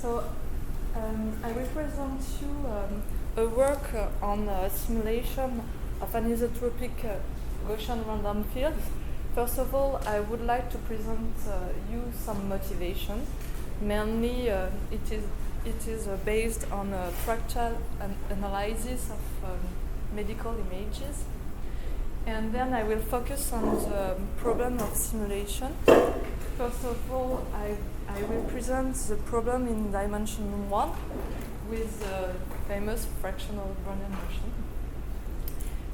So I will present you a work on simulation of anisotropic Gaussian random fields. First of all, I would like to present you some motivation. Mainly, it is based on a fractal analysis of medical images. And then I will focus on the problem of simulation. First of all, I will present the problem in dimension 1 with the famous fractional Brownian motion.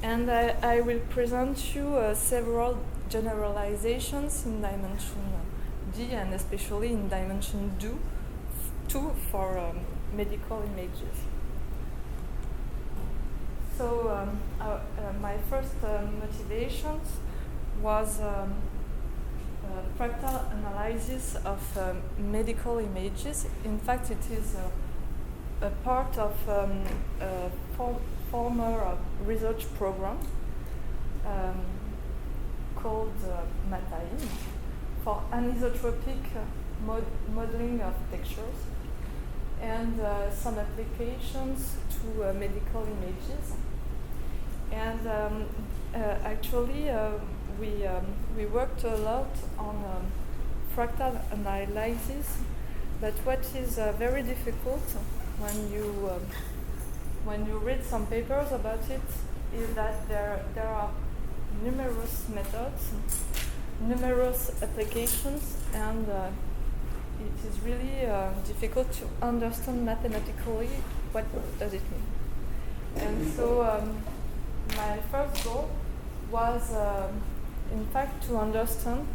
And I will present you several generalizations in dimension D and especially in dimension 2 for medical images. So my first motivations was fractal analysis of medical images. In fact, it is a part of a former research program called MATAIM for anisotropic modeling of textures and some applications to medical images. And actually, we worked a lot on fractal analysis, but what is very difficult when you read some papers about it is that there are numerous methods, numerous applications, and it is really difficult to understand mathematically what does it mean. And so my first goal was in fact to understand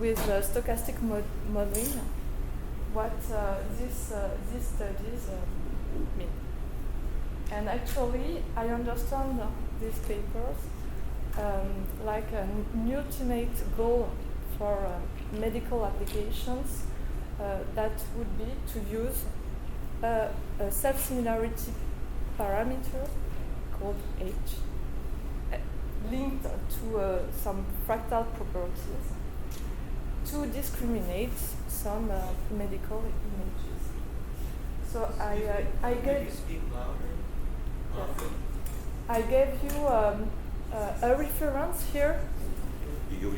with stochastic modeling what these studies mean. And actually I understand these papers like an ultimate goal for medical applications that would be to use a self-similarity parameter called H linked to some fractal properties to discriminate some medical images. So I gave you a reference here. You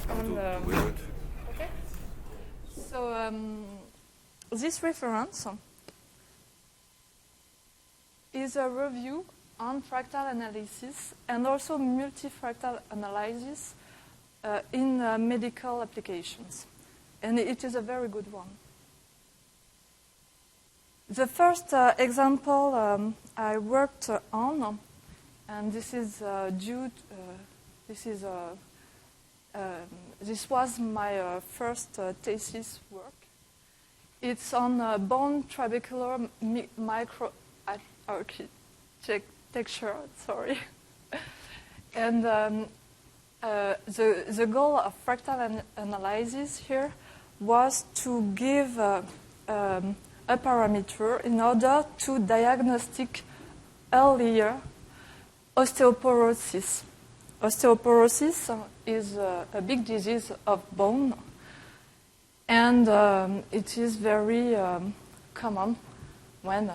have to wear it. Okay. So this reference is a review on fractal analysis and also multifractal analysis in medical applications. And it is a very good one. The first example I worked on, and this is this was my first thesis work. It's on bone trabecular microarchitecture. Sorry, and the goal of fractal analysis here was to give a parameter in order to diagnostic earlier osteoporosis. Osteoporosis is a big disease of bone, and it is very common when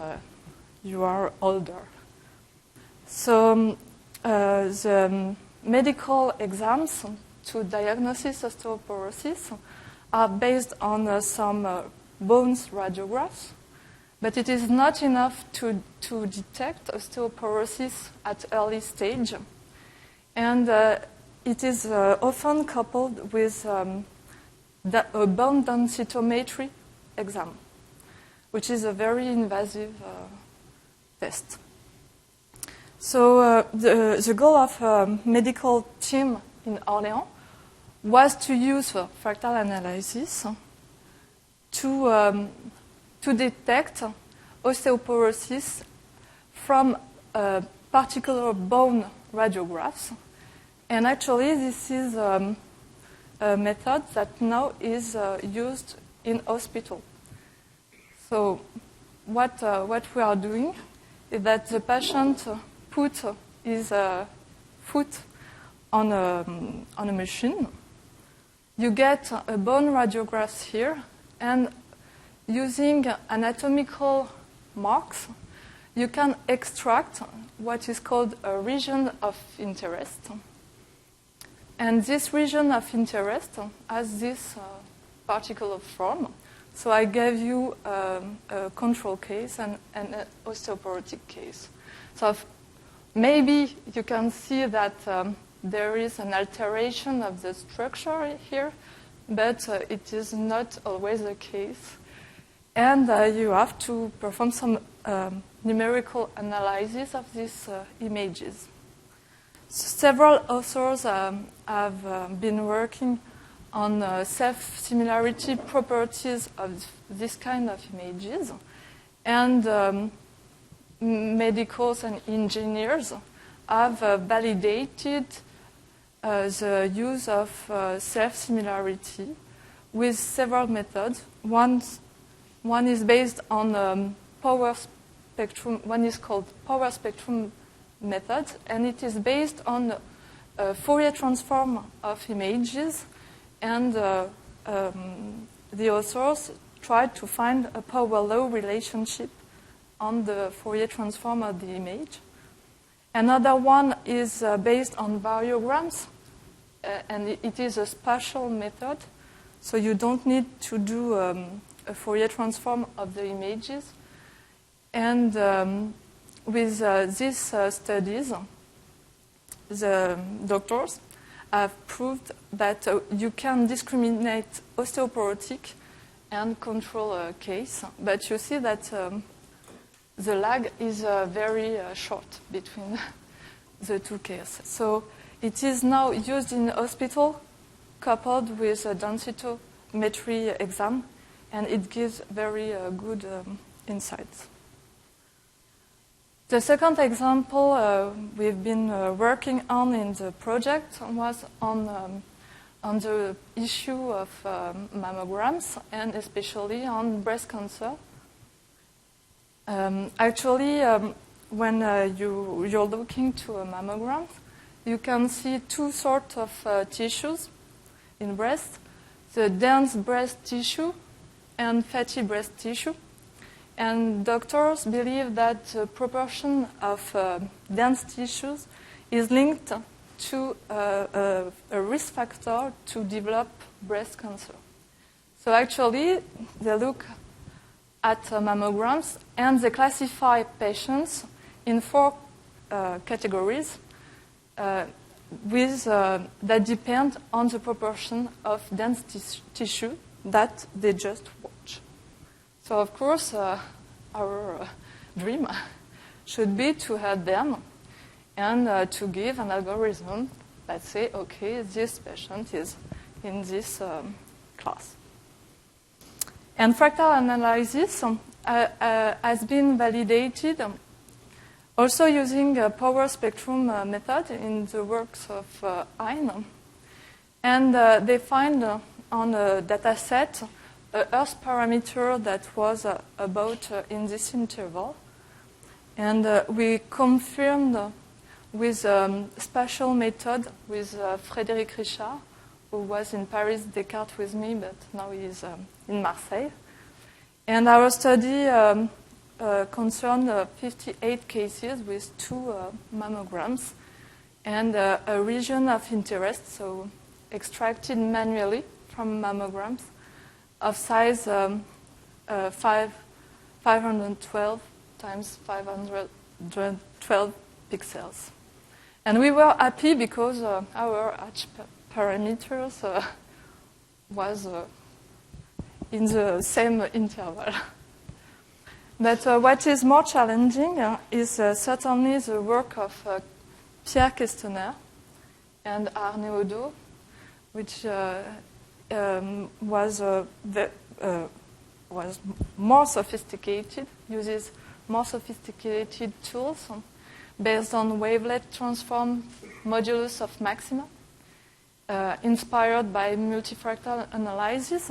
you are older. So the medical exams to diagnose osteoporosis are based on some bones radiographs, but it is not enough to detect osteoporosis at early stage. And it is often coupled with a bone densitometry exam, which is a very invasive test. So the goal of a medical team in Orléans was to use fractal analysis to detect osteoporosis from particular bone radiographs. And actually, this is a method that now is used in hospital. So what we are doing is that the patient put his foot on a machine. You get a bone radiograph here, and using anatomical marks, you can extract what is called a region of interest. And this region of interest has this particular form. So I gave you a control case and an osteoporotic case. So maybe you can see that there is an alteration of the structure here, but it is not always the case. And you have to perform some numerical analysis of these images. Several authors have been working on self-similarity properties of this kind of images. And medicals and engineers have validated the use of self-similarity with several methods. One is based on power spectrum. One is called power spectrum method, and it is based on a Fourier transform of images. And the authors tried to find a power-law relationship on the Fourier transform of the image. Another one is based on variograms, and it is a spatial method, so you don't need to do a Fourier transform of the images. And with these studies, the doctors have proved that you can discriminate osteoporotic and control case, but you see that the lag is very short between the two cases. So it is now used in hospital coupled with a densitometry exam, and it gives very good insights. The second example we've been working on in the project was on the issue of mammograms, and especially on breast cancer. Actually, when you're looking to a mammogram, you can see two sorts of tissues in breast, the dense breast tissue and fatty breast tissue. And doctors believe that the proportion of dense tissues is linked to a risk factor to develop breast cancer. So actually, they look at mammograms and they classify patients in four categories that depend on the proportion of dense tissue that they just watch. So of course, our dream should be to help them and to give an algorithm that say, okay, this patient is in this class. And fractal analysis has been validated also using a power spectrum method in the works of Hemine. And they find on a data set a Earth parameter that was about in this interval. And we confirmed with a spatial method with Frédéric Richard, who was in Paris Descartes with me, but now he's in Marseille. And our study concerned 58 cases with 2 mammograms and a region of interest, so extracted manually from mammograms of size 512 times 512 pixels. And we were happy because our H parameters was in the same interval. But what is more challenging is certainly the work of Pierre Questonner and Arne Odo, which was more sophisticated, uses more sophisticated tools based on wavelet transform modulus of maxima, inspired by multifractal analysis.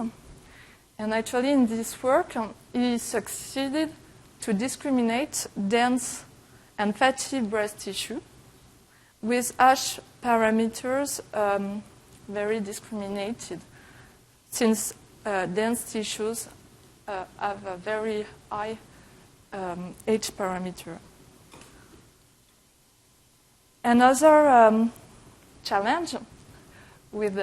And actually in this work, he succeeded to discriminate dense and fatty breast tissue with H parameters very discriminated, since dense tissues have a very high H parameter. Another challenge with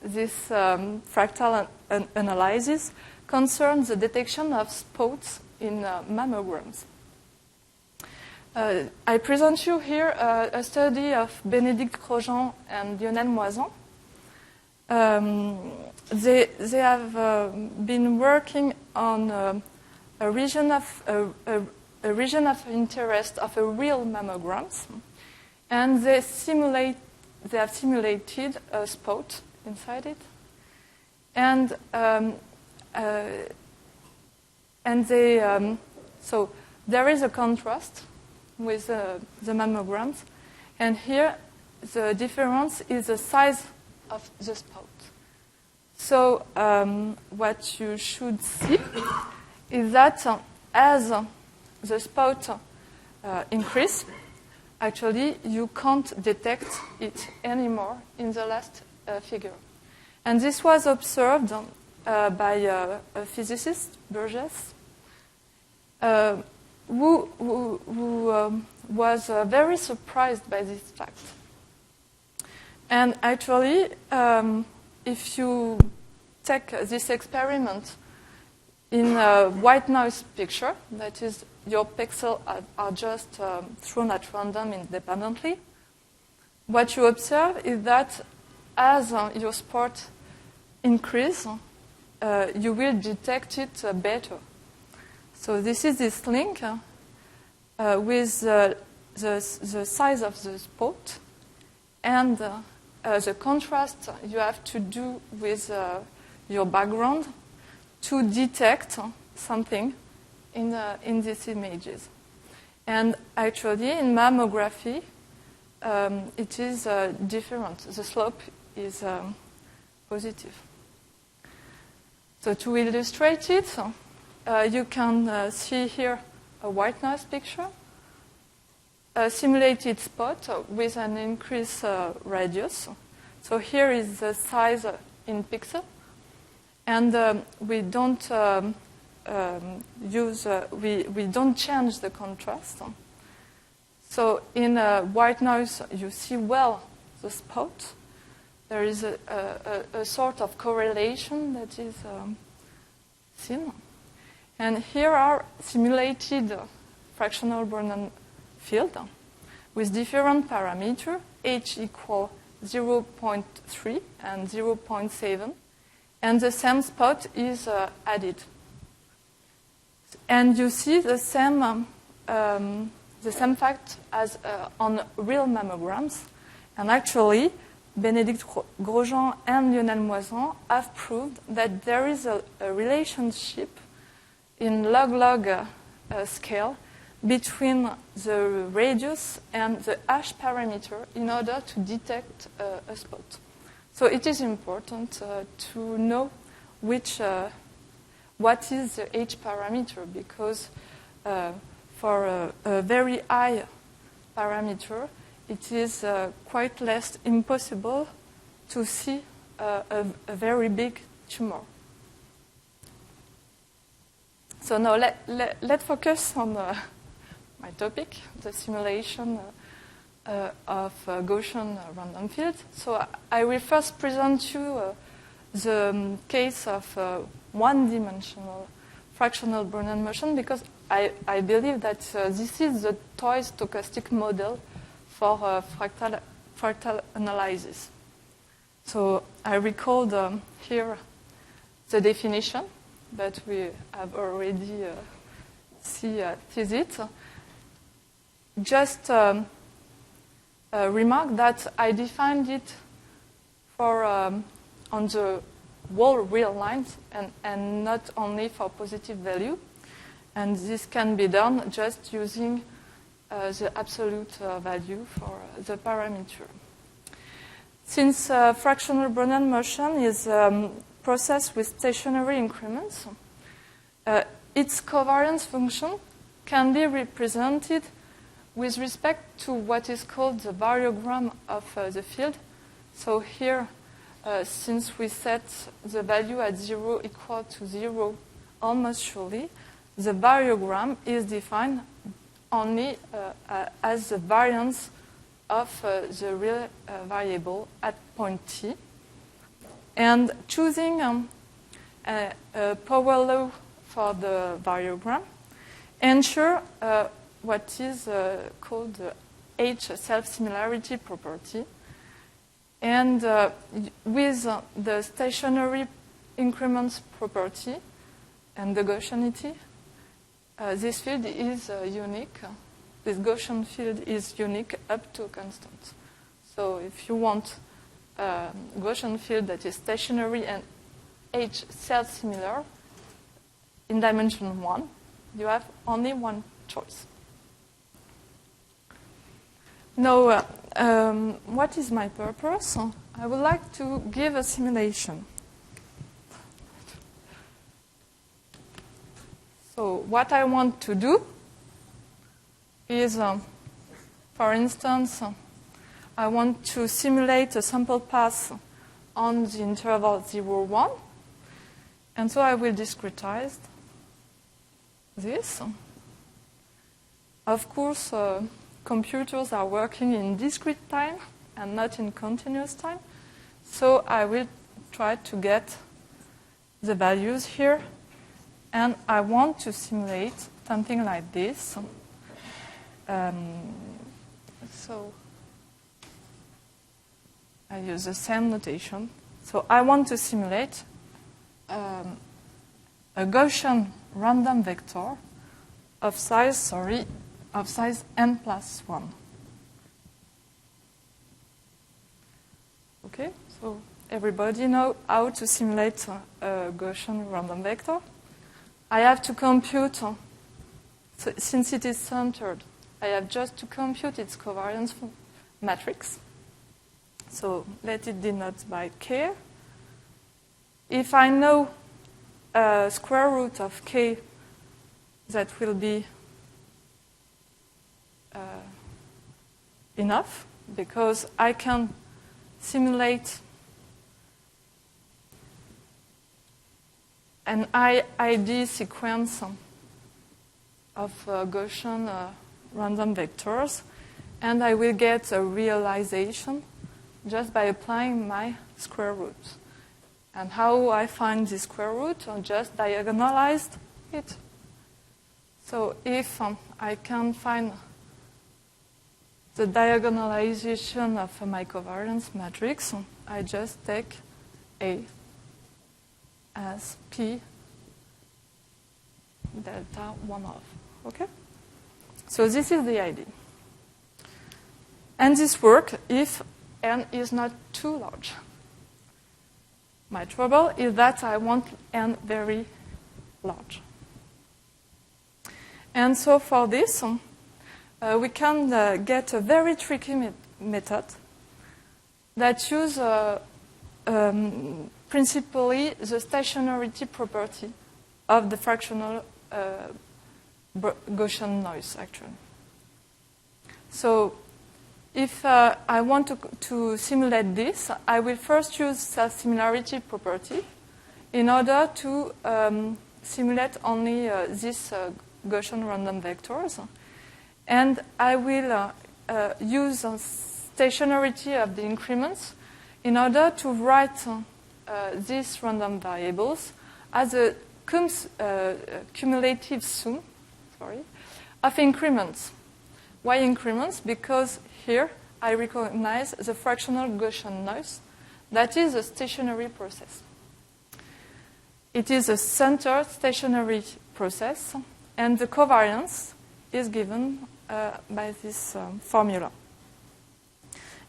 this fractal analysis concerns the detection of spots in mammograms. I present you here a study of Bénédicte Grosjean and Lionel Moison. They have been working on a region of interest of a real mammograms, and they have simulated a spot inside it, and so there is a contrast with the mammograms, and here the difference is the size of the spot. So what you should see is that as the spot increase, actually you can't detect it anymore in the last figure. And this was observed by a physicist, Burgess, who was very surprised by this fact. And actually, if you take this experiment in a white noise picture, that is, your pixels are just thrown at random independently, what you observe is that as your spot increases, you will detect it better. So this is this link with the size of the spot and the contrast you have to do with your background to detect something in these images. And actually, in mammography, it is different. The slope is positive. So to illustrate it, you can see here a white noise picture, a simulated spot with an increased radius. So here is the size in pixel, and we don't we don't change the contrast. So in white noise, you see well the spot. There is a sort of correlation that is seen. And here are simulated fractional Brownian field with different parameters, h equal 0.3 and 0.7, and the same spot is added. And you see the same fact as on real mammograms. And actually, Bénédicte Grosjean and Lionel Moison have proved that there is a relationship in log-log scale between the radius and the H parameter in order to detect a spot. So it is important to know what is the H parameter, because for a very high parameter, it is quite less impossible to see a very big tumor. So now let's focus on my topic, the simulation of Gaussian random fields. So I will first present you the case of one-dimensional fractional Brownian motion, because I believe that this is the toy stochastic model for fractal analysis. So I recalled here the definition, but we have already seen it. Just remark that I defined it for on the whole real lines and not only for positive value. And this can be done just using the absolute value for the parameter. Since fractional Brownian motion is processed with stationary increments, its covariance function can be represented with respect to what is called the variogram of the field. So here, since we set the value at 0 equal to 0 almost surely the variogram is defined only as the variance of the real variable at point t. And choosing a power law for the variogram ensure what is called the H self-similarity property. And with the stationary increments property and the Gaussianity, this field is unique. This Gaussian field is unique up to a constant. So if you want a Gaussian field that is stationary and H self-similar in dimension 1, you have only one choice. Now, what is my purpose? I would like to give a simulation. So what I want to do is, for instance, I want to simulate a sample path on the interval 0, 1. And so I will discretize this. Of course, computers are working in discrete time and not in continuous time. So I will try to get the values here. And I want to simulate something like this. So I use the same notation. So I want to simulate a Gaussian random vector of size n plus 1. Okay, so everybody know how to simulate a Gaussian random vector. I have to compute, so since it is centered, I have just to compute its covariance matrix. So let it denote by k. If I know a square root of k, that will be enough, because I can simulate an IID sequence of Gaussian random vectors, and I will get a realization just by applying my square root. And how I find the square root? I just diagonalized it. So if I can find the diagonalization of my covariance matrix, I just take A as P delta 1 of. Okay? So this is the idea. And this works if n is not too large. My trouble is that I want n very large. And so for this, we can get a very tricky method that uses principally the stationarity property of the fractional Gaussian noise, actually. So if I want to simulate this, I will first use self-similarity property in order to simulate only these Gaussian random vectors. And I will use stationarity of the increments in order to write these random variables as a cumulative sum of increments. Why increments? Because here I recognize the fractional Gaussian noise. That is a stationary process. It is a centered stationary process, and the covariance is given by this formula.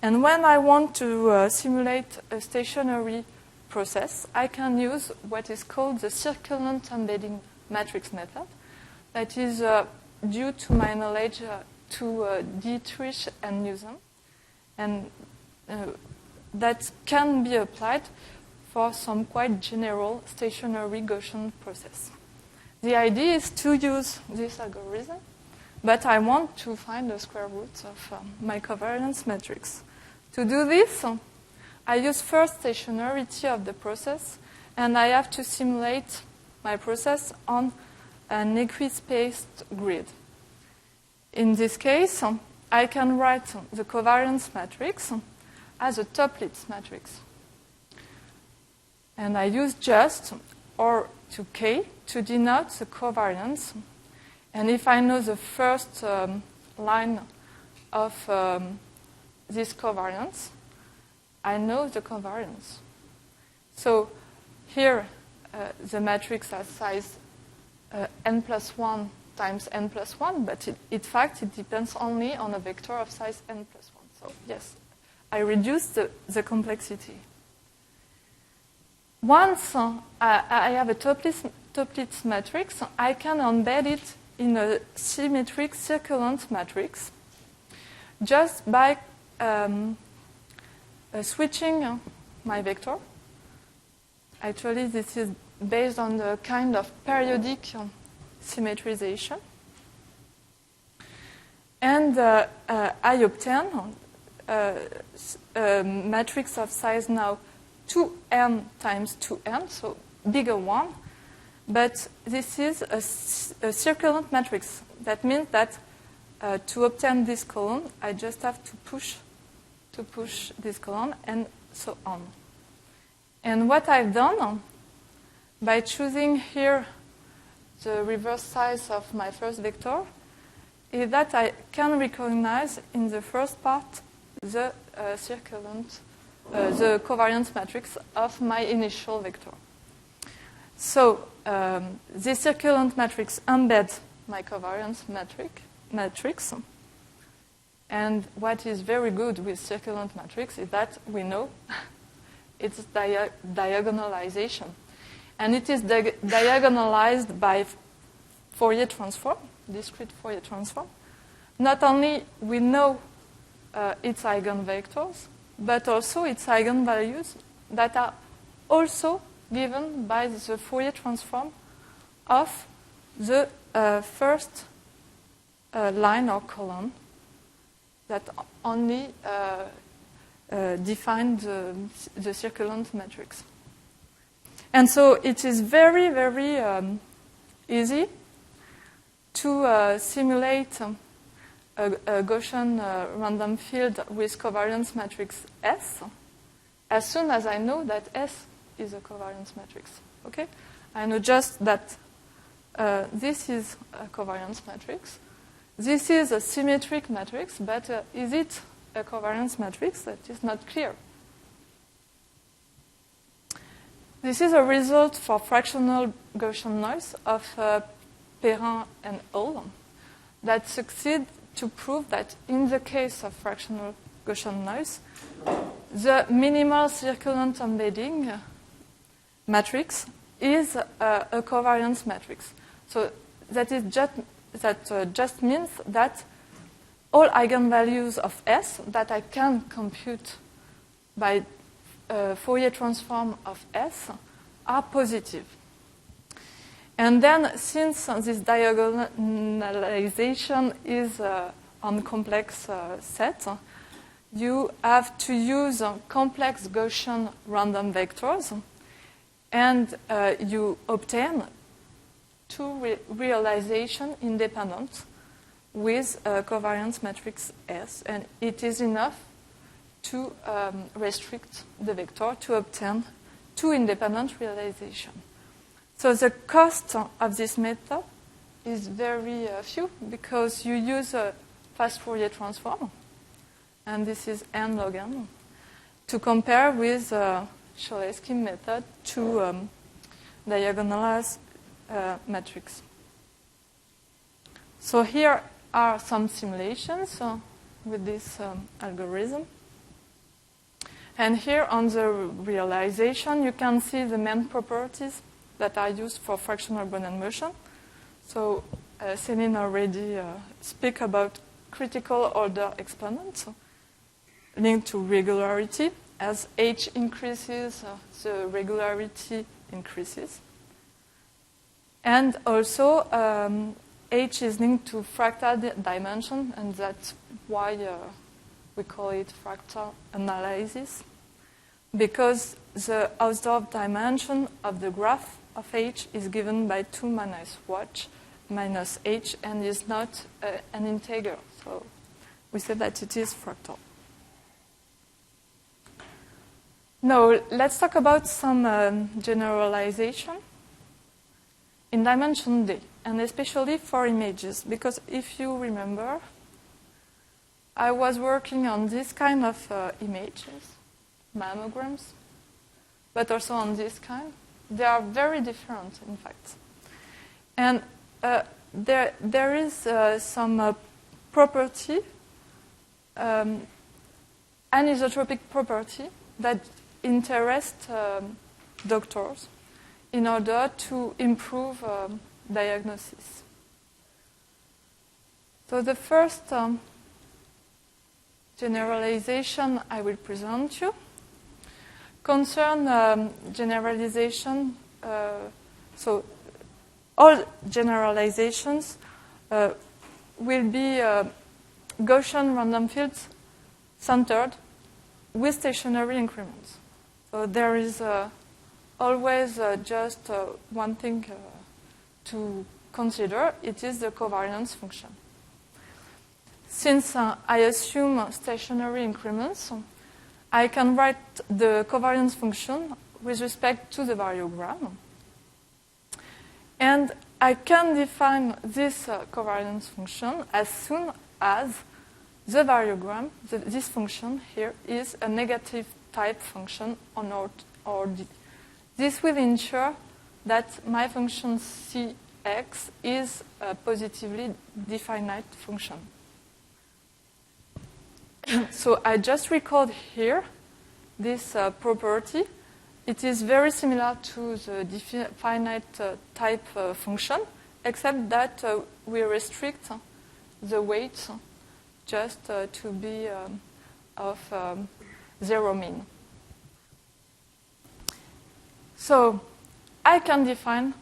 And when I want to simulate a stationary process, I can use what is called the circulant embedding matrix method. That is due to my knowledge to Dietrich and Newsom. And that can be applied for some quite general stationary Gaussian process. The idea is to use this algorithm, but I want to find the square root of my covariance matrix. To do this, I use first stationarity of the process, and I have to simulate my process on an equispaced grid. In this case, I can write the covariance matrix as a toplets matrix. And I use just or to K to denote the covariance. And if I know the first line of this covariance, I know the covariance. So here, the matrix has size n plus 1 times n plus 1, but in fact, it depends only on a vector of size n plus 1. So yes, I reduce the complexity. Once I have a toplets matrix, I can embed it in a symmetric circulant matrix just by switching my vector. Actually, this is based on the kind of periodic symmetrization. And I obtain a matrix of size now 2n times 2n, so bigger one. But this is a circulant matrix. That means that to obtain this column, I just have to push this column and so on. And what I've done, by choosing here the reverse size of my first vector, is that I can recognize in the first part the the covariance matrix of my initial vector. So this circulant matrix embeds my covariance matrix. And what is very good with circulant matrix is that we know it's diagonalization. And it is diagonalized by Fourier transform, discrete Fourier transform. Not only we know its eigenvectors, but also its eigenvalues that are also given by the Fourier transform of the first line or column that only define the circulant matrix. And so it is very, very easy to simulate a Gaussian random field with covariance matrix S as soon as I know that S is a covariance matrix. Okay? I know just that this is a covariance matrix. This is a symmetric matrix, but is it a covariance matrix? That is not clear. This is a result for fractional Gaussian noise of Perrin and al. That succeed to prove that in the case of fractional Gaussian noise, the minimal circulant embedding matrix is a covariance matrix. So that is just means that all eigenvalues of S that I can compute by Fourier transform of S are positive. And then, since this diagonalization is on complex set, you have to use complex Gaussian random vectors, and you obtain two realization independent with covariance matrix S, and it is enough to restrict the vector to obtain two independent realizations. So the cost of this method is very few because you use a fast Fourier transform, and this is n log n, to compare with Cholesky method to diagonalize matrix. So here are some simulations with this algorithm. And here on the realization, you can see the main properties that are used for fractional Brownian motion. So Céline already speak about critical order exponents linked to regularity. As h increases, the regularity increases. And also, h is linked to fractal dimension, and that's why we call it fractal analysis, because the Hausdorff dimension of the graph of h is given by 2 minus h and is not an integer. So we say that it is fractal. Now, let's talk about some generalization in dimension D, and especially for images, because if you remember, I was working on this kind of images, mammograms, but also on this kind. They are very different, in fact. And there is some property, anisotropic property, that interests doctors in order to improve diagnosis. So the first generalization I will present you concern generalization. So all generalizations will be Gaussian random fields centered with stationary increments. So there is always just one thing to consider. It is the covariance function. Since I assume stationary increments, I can write the covariance function with respect to the variogram. And I can define this covariance function as soon as the variogram, this function here, is a negative type function on ORD. This will ensure that my function Cx is a positively definite function. So I just record here this property. It is very similar to the definite type function, except that we restrict the weight just to be of zero mean. So I can define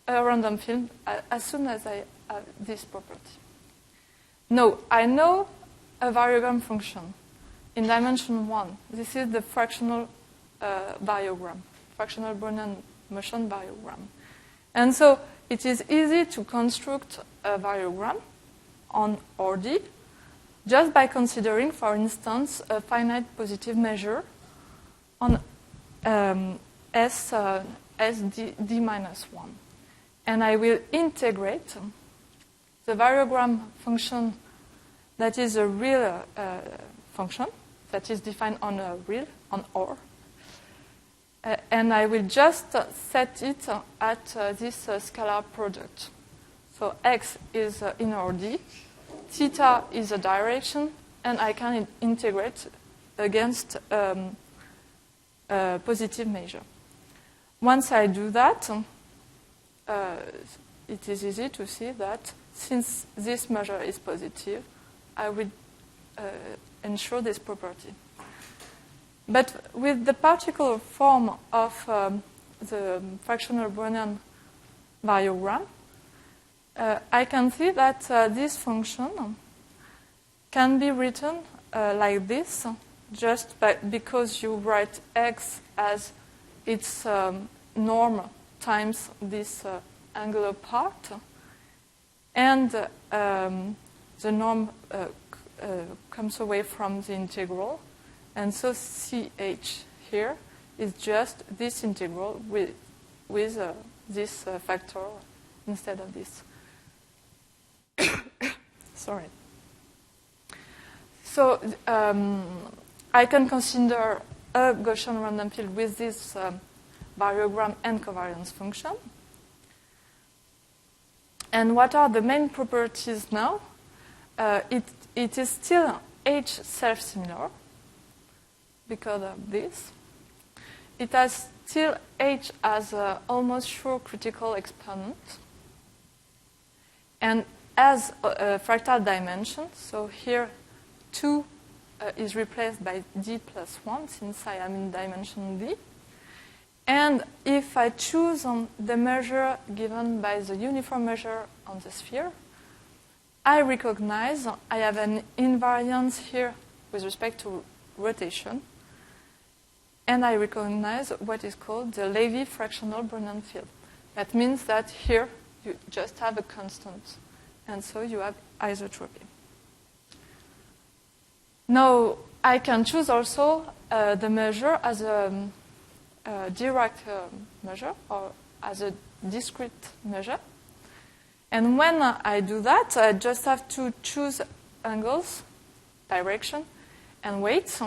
a random field as soon as I have this property. Now, I know a variogram function in dimension 1. This is the fractional variogram, fractional Brownian motion variogram. And so it is easy to construct a variogram on ORD just by considering, for instance, a finite positive measure on SD-1. And I will integrate the variogram function that is a real function that is defined on a real, on OR. And I will just set it at this scalar product. So x is in ORD, theta is a direction, and I can integrate against a positive measure. Once I do that, it is easy to see that since this measure is positive, I will ensure this property. But with the particular form of the fractional Brownian variogram, I can see that this function can be written like this, just because you write x as its norm times this angular part, and the norm comes away from the integral, and so CH here is just this integral with this factor instead of this. Sorry. So I can consider a Gaussian random field with this variogram and covariance function. And what are the main properties now? It is still H self-similar because of this. It has still H as an almost sure critical exponent. And as a fractal dimension, so here 2 is replaced by D plus 1 since I am in dimension D. And if I choose the measure given by the uniform measure on the sphere, I recognize I have an invariance here with respect to rotation. and I recognize what is called the Levy fractional Brownian field. That means that here you just have a constant, and so you have isotropy. Now, I can choose also the measure as a Dirac measure or as a discrete measure. And when I do that, I just have to choose angles, direction, and weights.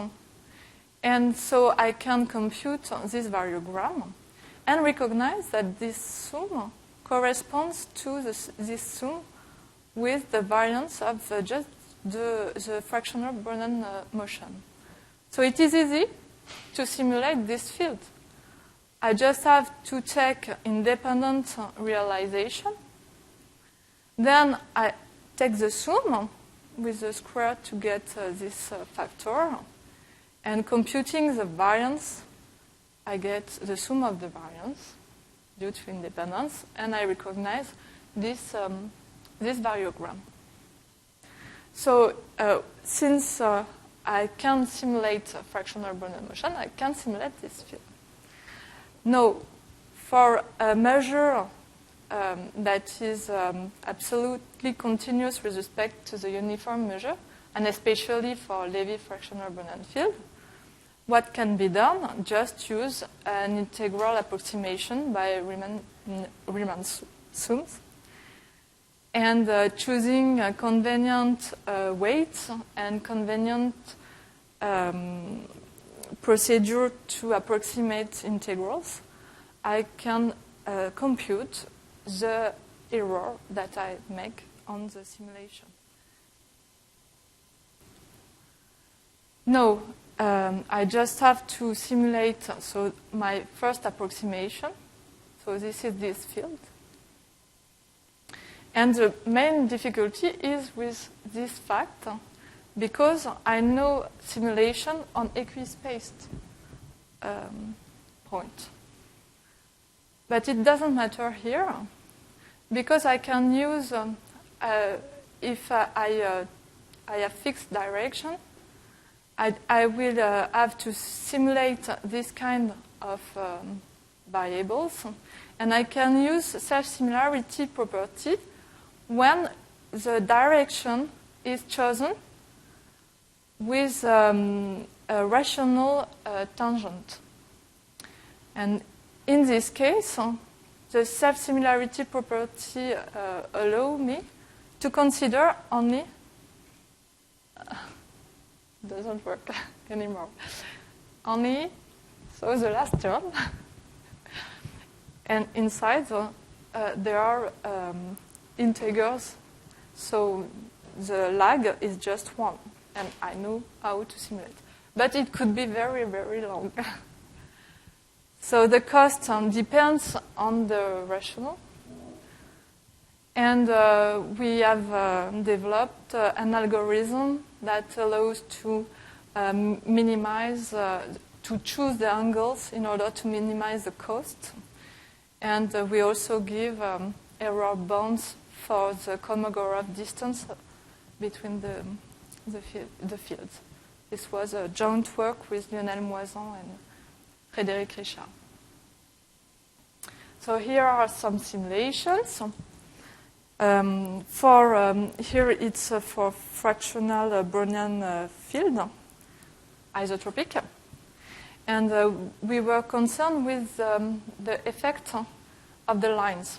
And so I can compute this variogram and recognize that this sum corresponds to this sum with the variance of just the fractional Brownian motion. So it is easy to simulate this field. I just have to take independent realization. Then I take the sum with the square to get this factor. And computing the variance, I get the sum of the variance due to independence, and I recognize this variogram. So since I can simulate a fractional Brownian motion, I can simulate this field. Now, for a measure that is absolutely continuous with respect to the uniform measure, and especially for Levy fractional Brownian field, what can be done? Just use an integral approximation by Riemann sums, and choosing a convenient weights and convenient procedure to approximate integrals, I can compute the error that I make on the simulation. Now, I just have to simulate, so my first approximation, so this is this field. And the main difficulty is with this fact, because I know simulation on equispaced point. But it doesn't matter here, because I can use, if I have fixed direction, I will have to simulate this kind of variables, and I can use self-similarity property when the direction is chosen with a rational tangent. And in this case, the self-similarity property allows me to consider only doesn't work anymore. Only, so the last term. And inside, there are integers, so the lag is just 1, and I know how to simulate. But it could be very, very long. So the cost depends on the rational. And we have developed an algorithm that allows to minimize, to choose the angles in order to minimize the cost. And we also give error bounds for the Kolmogorov distance between the fields. This was a joint work with Lionel Moison and Frédéric Richard. So here are some simulations. Here it's for fractional Brownian field, isotropic. And we were concerned with the effect of the lines.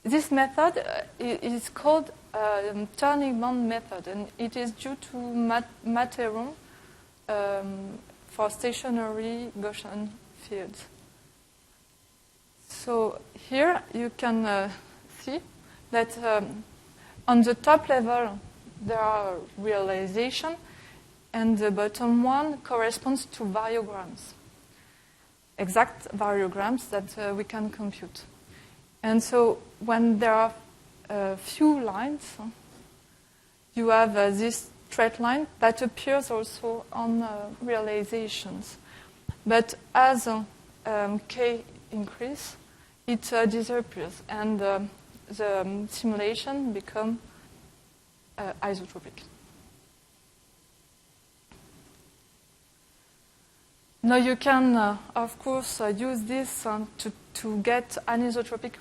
This method is called turning band method, and it is due to Matt theorem for stationary Gaussian fields. So here you can see that on the top level there are realizations, and the bottom one corresponds to variograms, exact variograms that we can compute. And so when there are few lines, you have this straight line that appears also on realizations. But as k increase, it disappears, and the simulation becomes isotropic. Now you can, of course, use this to get anisotropic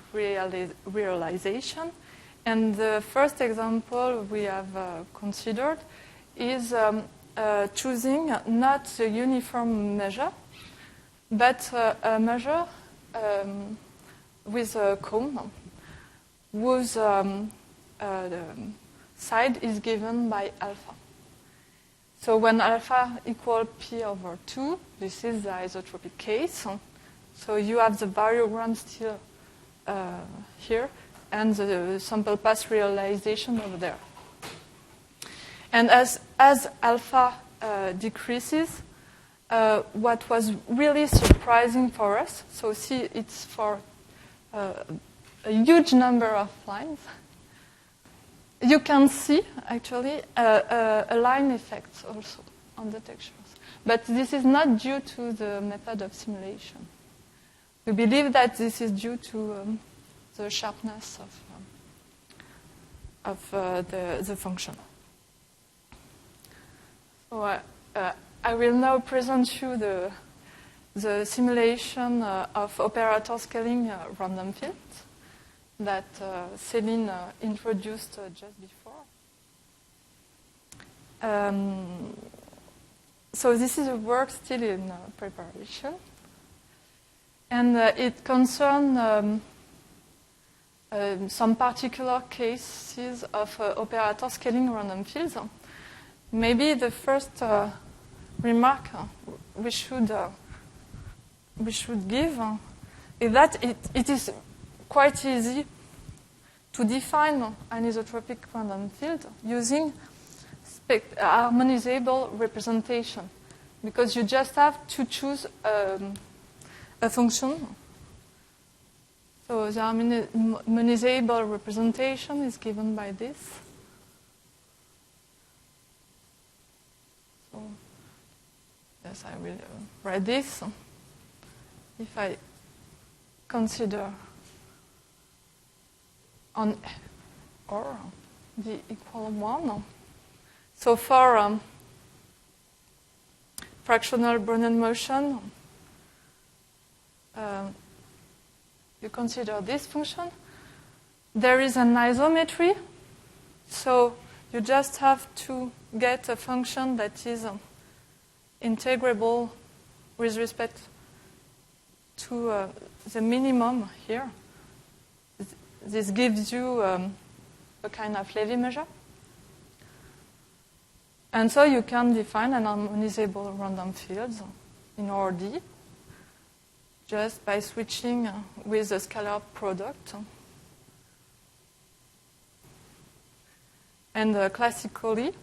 realization. And the first example we have considered is choosing not a uniform measure, but a measure with a cone whose side is given by alpha. So when alpha equals p over 2, this is the isotropic case. So you have the variogram still here and the sample path realization over there. And as alpha decreases, what was really surprising for us, so see it's for a huge number of lines, you can see, actually, a line effect also on the textures. But this is not due to the method of simulation. We believe that this is due to the sharpness of the function. So I will now present you the simulation of operator scaling random fields that Céline introduced just before. So this is a work still in preparation. And it concerns some particular cases of operator scaling random fields. Maybe the first remark we should give is that it is quite easy to define anisotropic random field using harmonizable representation, because you just have to choose a function. So the harmonizable representation is given by this. So yes, I will write this. If I consider on or d equal 1. So for fractional Brownian motion, you consider this function. There is an isometry, so you just have to get a function that is integrable with respect to the minimum here. This gives you a kind of Levy measure. And so you can define an harmonizable random field in ORD just by switching with a scalar product. And classically,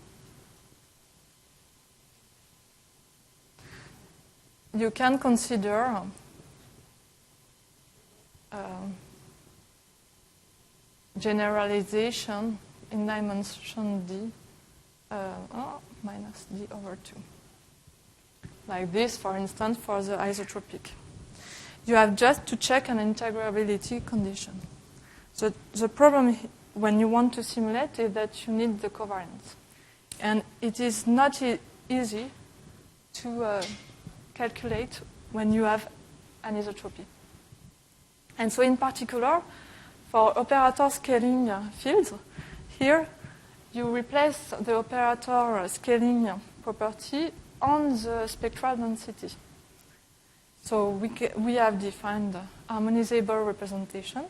you can consider generalization in dimension d minus d over 2. Like this, for instance, for the isotropic. You have just to check an integrability condition. So the problem when you want to simulate is that you need the covariance. And it is not easy to calculate when you have anisotropy. And so in particular, for operator scaling fields, here you replace the operator scaling property on the spectral density. So we have defined harmonizable representation,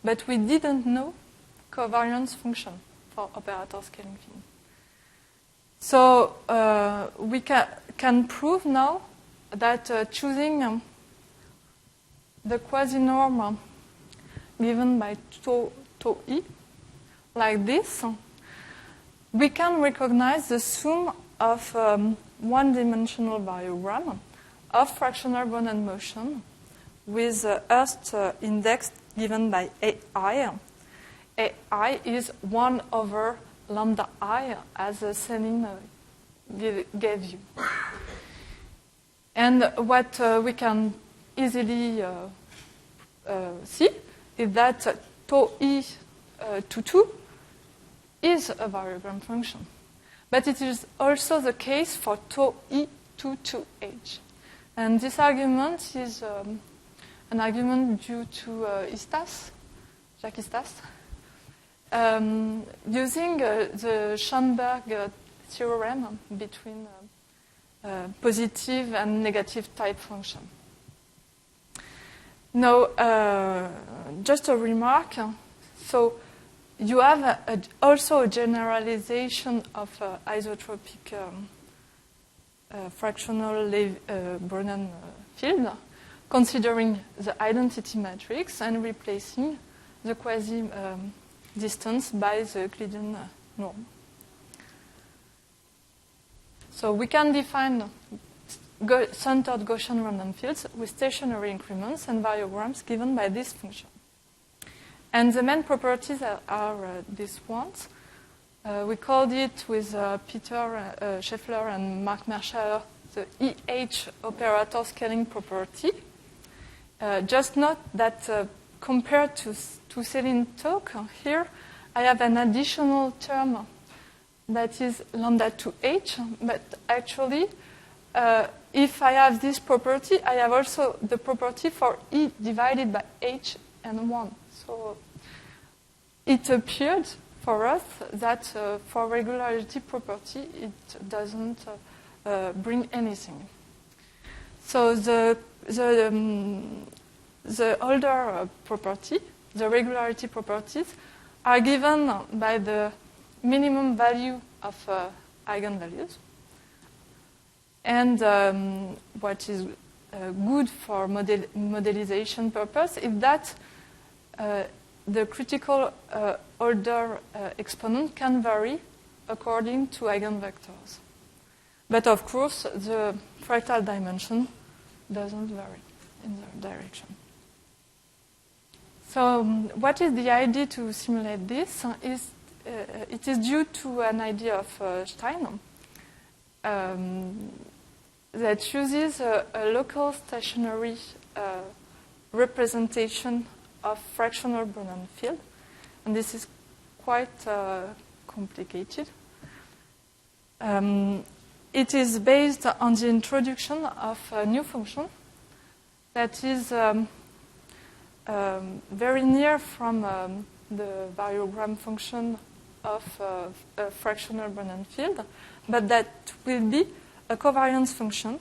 but we didn't know covariance function for operator scaling field. So we can prove now that choosing the quasi-norm given by tau e, like this, we can recognize the sum of one-dimensional variogram of fractional Brownian motion with Hurst index given by AI. AI is 1 over lambda I, as Céline gave you. And what we can easily see is that tau e to 2 is a variogram function. But it is also the case for tau e to 2h. And this argument is an argument due to Jacques Istas, using the Schoenberg theorem between positive and negative type function. Now, just a remark. So, you have also a generalization of isotropic fractional Brownian field, considering the identity matrix and replacing the quasi-distance by the Euclidean norm. So we can define centered Gaussian random fields with stationary increments and variograms given by this function. And the main properties are these ones. We called it with Peter Scheffler and Mark Merschauer the EH operator scaling property. Just note that compared to Céline talk here, I have an additional term that is lambda to h, but actually, if I have this property, I have also the property for E divided by h and 1. So it appeared for us that for regularity property, it doesn't bring anything. So the older property, the regularity properties, are given by the minimum value of eigenvalues. And what is good for modelization purpose is that the critical order exponent can vary according to eigenvectors. But of course, the fractal dimension doesn't vary in that direction. So what is the idea to simulate this? It is due to an idea of Stein that uses a local stationary representation of fractional Brownian field. And this is quite complicated. It is based on the introduction of a new function that is very near from the variogram function of a fractional Brownian field, but that will be a covariance function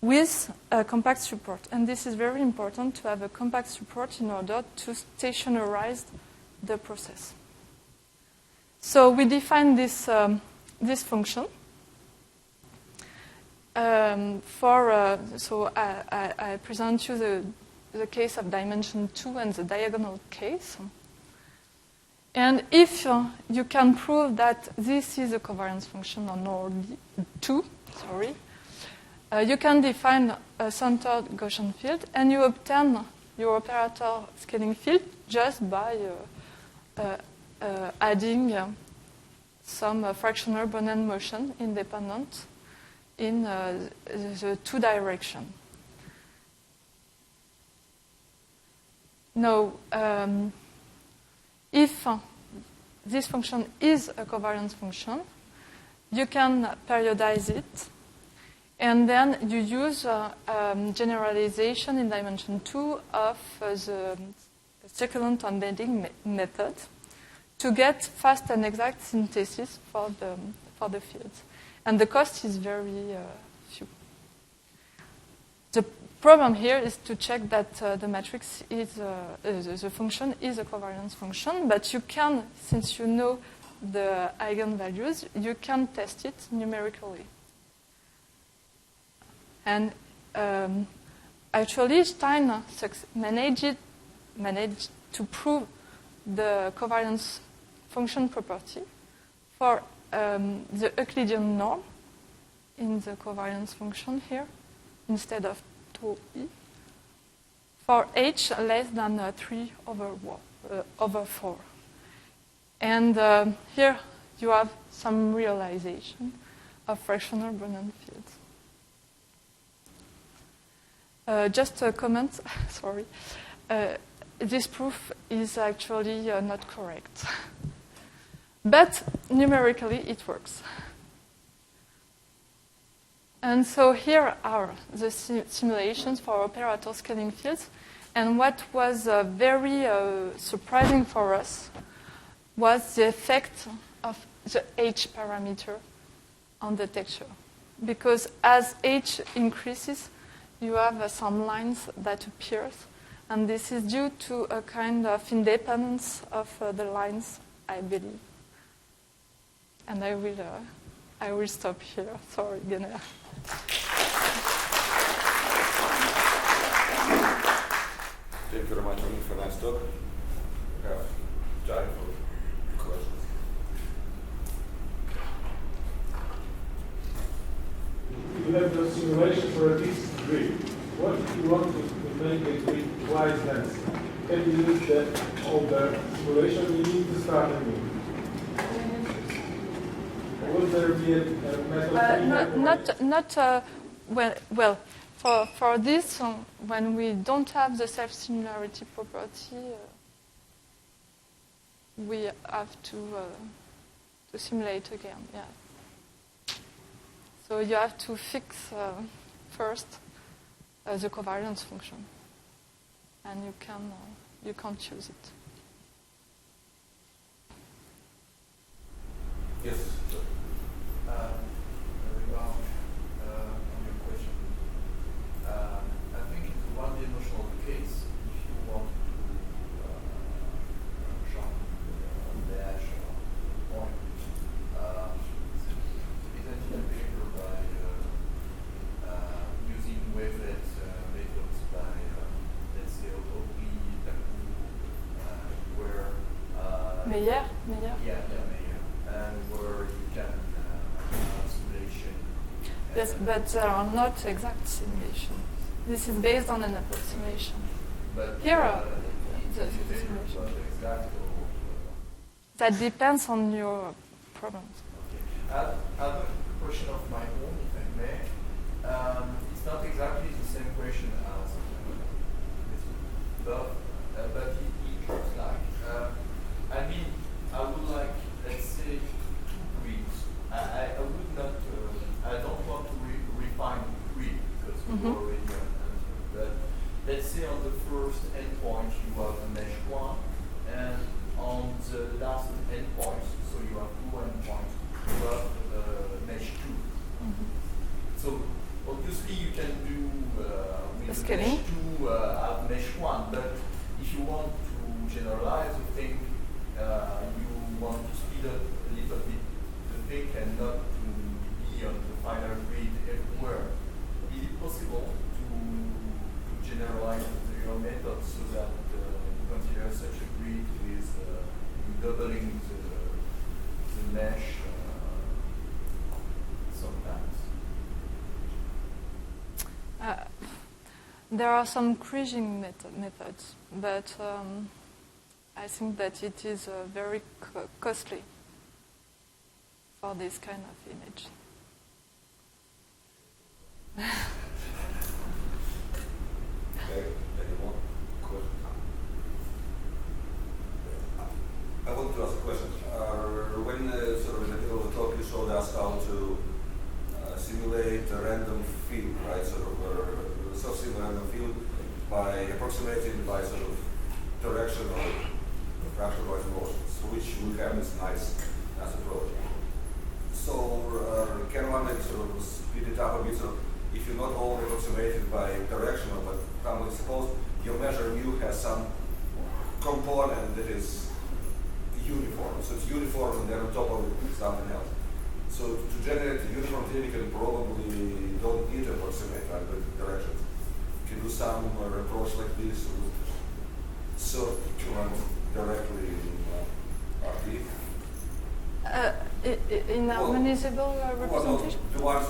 with a compact support. And this is very important to have a compact support in order to stationarize the process. So we define this function. So I present you the case of dimension 2 and the diagonal case. And if you can prove that this is a covariance function on ORIE 2, you can define a centered Gaussian field, and you obtain your operator scaling field just by adding some fractional Brownian motion independent in the two directions. Now, if this function is a covariance function, you can periodize it, and then you use generalization in dimension 2 of the circulant embedding method to get fast and exact synthesis for the fields. And the cost is very few. The problem here is to check that the matrix is, the function is a covariance function, but you can, since you know the eigenvalues, you can test it numerically. And actually, Stein managed to prove the covariance function property for the Euclidean norm in the covariance function here, instead of 2e, for h less than 3/4. And here you have some realization of fractional Brownian fields. Just a comment, sorry. This proof is actually not correct. But numerically, it works. And so here are the simulations for operator scaling fields. And what was very surprising for us was the effect of the H parameter on the texture. Because as H increases, you have some lines that appear. And this is due to a kind of independence of the lines, I believe. And I will stop here. Sorry, Gunnar. Thank you very much for a nice talk. We have time for questions. You have the simulation for a fixed grid. What if you want to make a grid twice dense? Can you use that older simulation? You need to start anew. Would there be a method? Well. For this, when we don't have the self-similarity property, we have to simulate again. Yeah. So you have to fix first the covariance function, and you can't choose it. Yes. I think in the one-dimensional case, if you want to jump the dash point, it has been paper by using wavelet methods by, let's say, ORIE, where Meyer. Yeah, Meyer, and where you can have simulation. Yes, but there are not exact simulations. This is based on an approximation. But here are the simulations. That depends on your problems. Okay. I have a question of my own, if I may. It's not exactly the same question as this, but it looks like. I mean, I would like, let's say, two grids. I would not. I don't want to refine grid because we already have an answer. But let's say on the first endpoint you have the mesh 1, and on the last endpoint, so you have 2 endpoints, you have mesh 2. So obviously you can do with the mesh 2 have mesh 1, but if you want to generalize the thing, you want to speed up a little bit the thing and not to be on the final grid everywhere. Is it possible to generalize your method so that you consider such a grid with doubling the mesh sometimes? There are some Kriging methods, but I think that it is very costly for this kind of image. Okay, any more questions? I want to ask a question. When sort of in the middle of the talk you showed us how to simulate a random field, right? Sort of a self-similar random field by approximating by sort of directional fractional Brownian motions, which we have this nice approach. So can one maybe sort of speed it up a bit? So if you're not only approximated by directional, but suppose your measure mu has some component that is uniform. So it's uniform and then on top of it something else. So to generate a uniform theory, you can probably don't need to approximate right with directions. You can do some approach like this with circulant directly in RT. In harmonizable representation? Well, no, the ones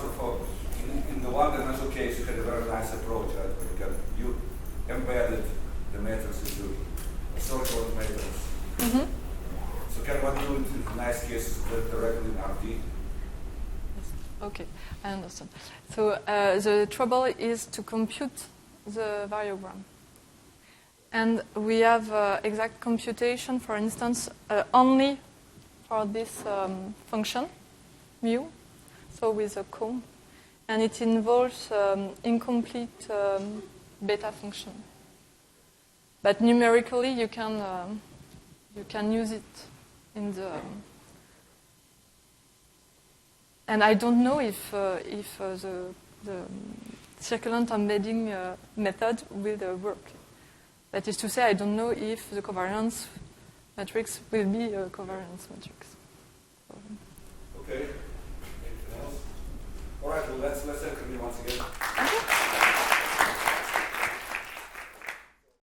in the one-dimensional case, you had a very nice approach, right? Where you embedded the matrix into a circulant matrix. So can one do it in nice cases directly in RT? Okay, I understand. So the trouble is to compute the variogram. And we have exact computation, for instance, only for this function, mu, so with a comb. and it involves incomplete beta function. But numerically, you can use it in the. And I don't know if the circulant embedding method will work. That is to say, I don't know if the covariance matrix will be a covariance matrix. Okay. Anything else? All right. Well, let's thank you once again.